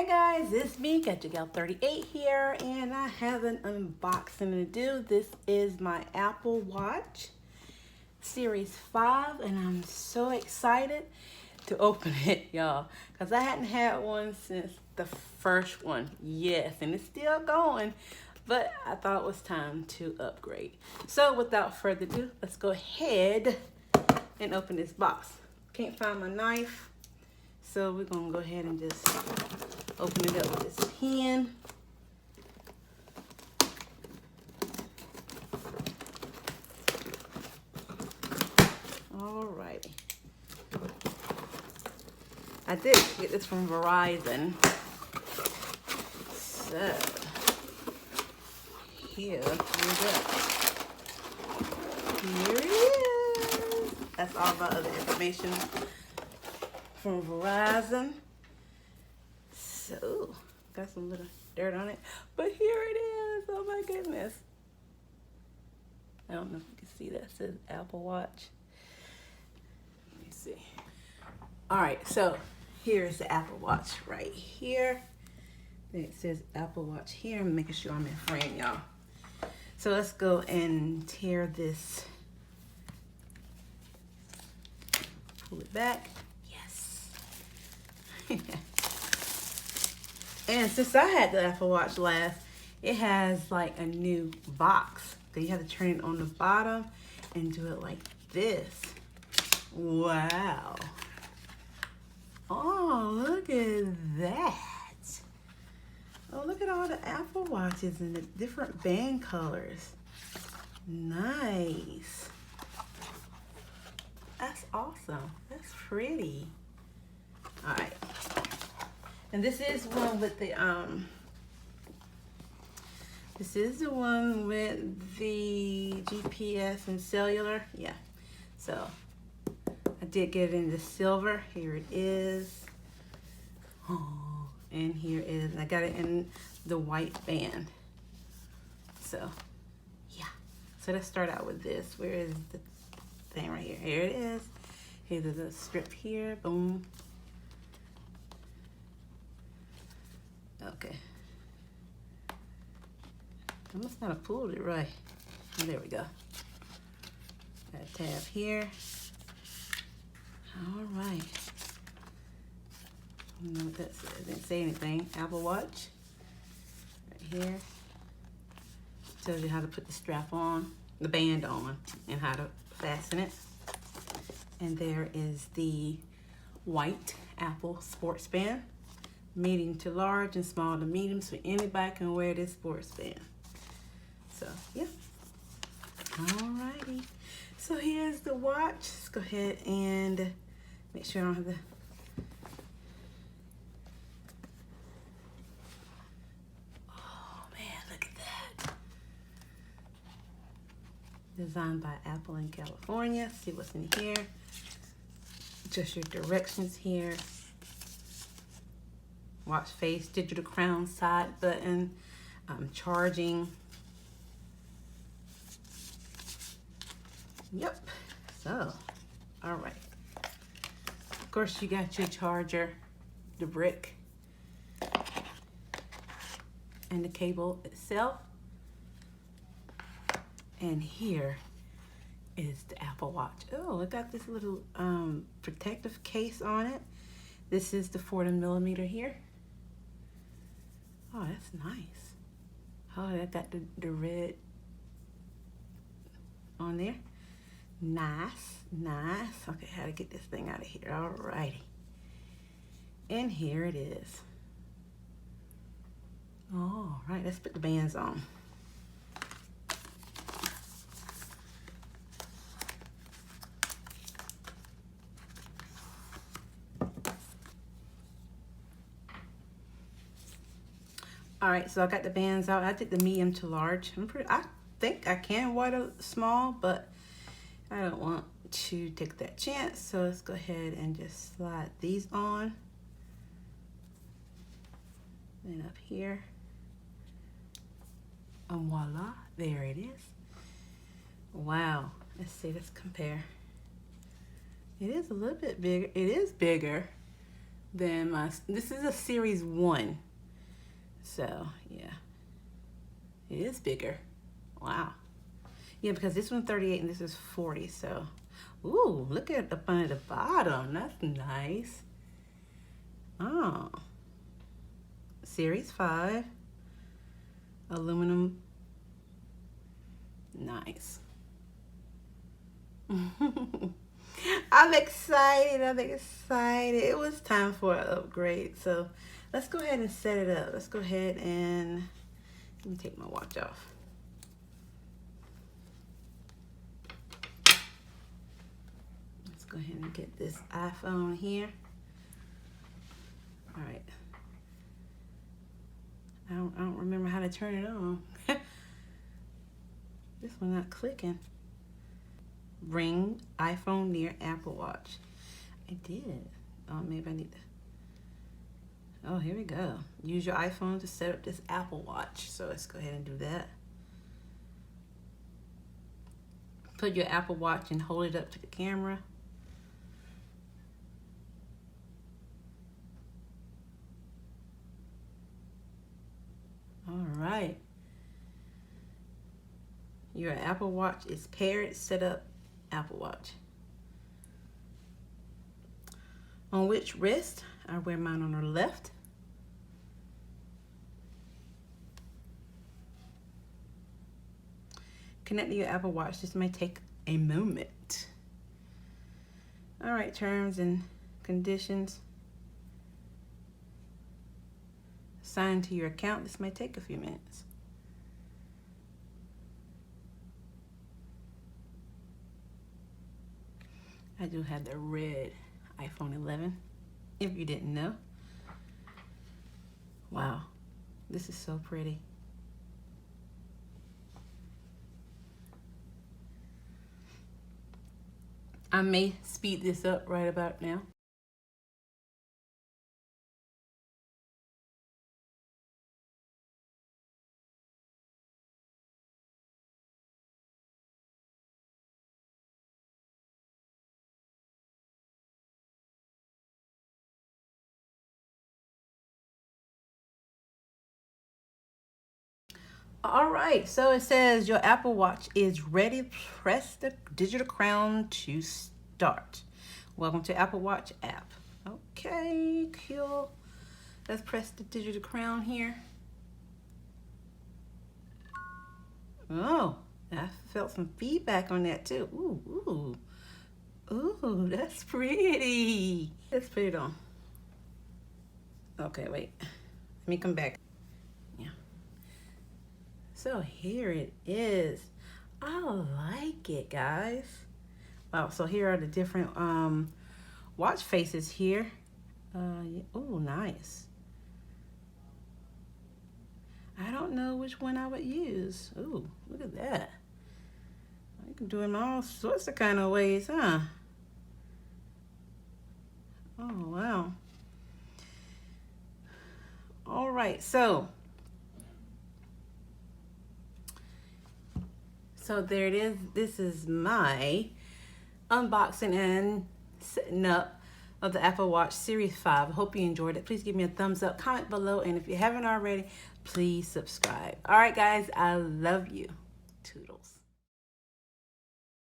Hey guys, it's me, GetYourGal38 here, and I have an unboxing to do. This is my Apple Watch Series 5, and I'm so excited to open it, y'all, because I hadn't had one since the first one. Yes, and it's still going, but I thought it was time to upgrade. So without further ado, let's go ahead and open this box. Can't find my knife, so we're going to go ahead and just open it up with this pen. Alrighty. I did get this from Verizon. So, here we go. Here it is. That's all my other information from Verizon. So, got some little dirt on it. But here it is. Oh my goodness. I don't know if you can see that. It says Apple Watch. Let me see. Alright, so here's the Apple Watch right here. Then it says Apple Watch here. I'm making sure I'm in frame, y'all. So let's go and tear this. Pull it back. Yes. And since I had the Apple Watch last, it has like a new box. So you have to turn it on the bottom and do it like this. Wow. Oh, look at that. Oh, look at all the Apple Watches and the different band colors. Nice. That's awesome. That's pretty. All right. And this is one with the this is the one with the GPS and cellular. Yeah. So I did get it in the silver. Here it is. Oh, and here is, I got it in the white band. So yeah. So let's start out with this. Where is the thing right here? Here it is. Here's the strip here. Boom. Okay. I must not have pulled it right. Oh, there we go. Got a tab here. All right. I don't know what that says. It didn't say anything. Apple Watch. Right here. Tells you how to put the strap on, the band on, and how to fasten it. And there is the white Apple sports band. Medium to large and small to medium, so anybody can wear this sports band. So, yeah. Alrighty. So here's the watch. Let's go ahead and make sure I don't have the... Oh, man, look at that. Designed by Apple in California. See what's in here. Just your directions here. Watch face, digital crown, side button, charging. Yep. So, all right. Of course, you got your charger, the brick, and the cable itself. And here is the Apple Watch. Oh, it got this little protective case on it. This is the 40mm here. Oh, that's nice. Oh, that got the red on there. Nice, nice. Okay, how to get this thing out of here. Alrighty. And here it is. All right, let's put the bands on. All right, so I got the bands out. I did the medium to large. I think I can wear the small, but I don't want to take that chance. So let's go ahead and just slide these on. And up here. And voila, there it is. Wow, let's see, let's compare. It is a little bit bigger. It is bigger, than this is a series 1. So yeah, it is bigger. Wow. Yeah, because this one's 38 and this is 40. So, ooh, look at up under the bottom. That's nice. Oh, series 5, aluminum. Nice. I'm excited. I'm excited. It was time for an upgrade. So let's go ahead and set it up. Let's go ahead and let me take my watch off. Let's go ahead and get this iPhone here. All right. I don't remember how to turn it on. This one not clicking. Ring iPhone near Apple Watch. I did. Oh, maybe I need to. Oh, here we go. Use your iPhone to set up this Apple Watch. So let's go ahead and do that. Put your Apple Watch and hold it up to the camera. All right. Your Apple Watch is paired. Set up Apple Watch. On which wrist? I wear mine on the left. Connect to your Apple Watch. This may take a moment. All right, terms and conditions. Sign to your account. This may take a few minutes. I do have the red iPhone 11, if you didn't know. Wow, this is so pretty. I may speed this up right about now. All right, so it says your Apple Watch is ready. Press the digital crown to start. Welcome to Apple Watch app. Okay, cool. Let's press the digital crown here. Oh, I felt some feedback on that too. Ooh, ooh, ooh, that's pretty. Let's put it on. Okay, wait. Let me come back. Yeah. So here it is. I like it, guys. Wow, so here are the different watch faces here. Yeah. Oh, nice. I don't know which one I would use. Ooh, look at that. You can do it in all sorts of kind of ways, huh? Oh, wow. All right, so there it is. This is my unboxing and setting up of the Apple Watch Series 5. I hope you enjoyed it. Please give me a thumbs up, comment below, and if you haven't already, please subscribe. All right, guys, I love you. Toodles.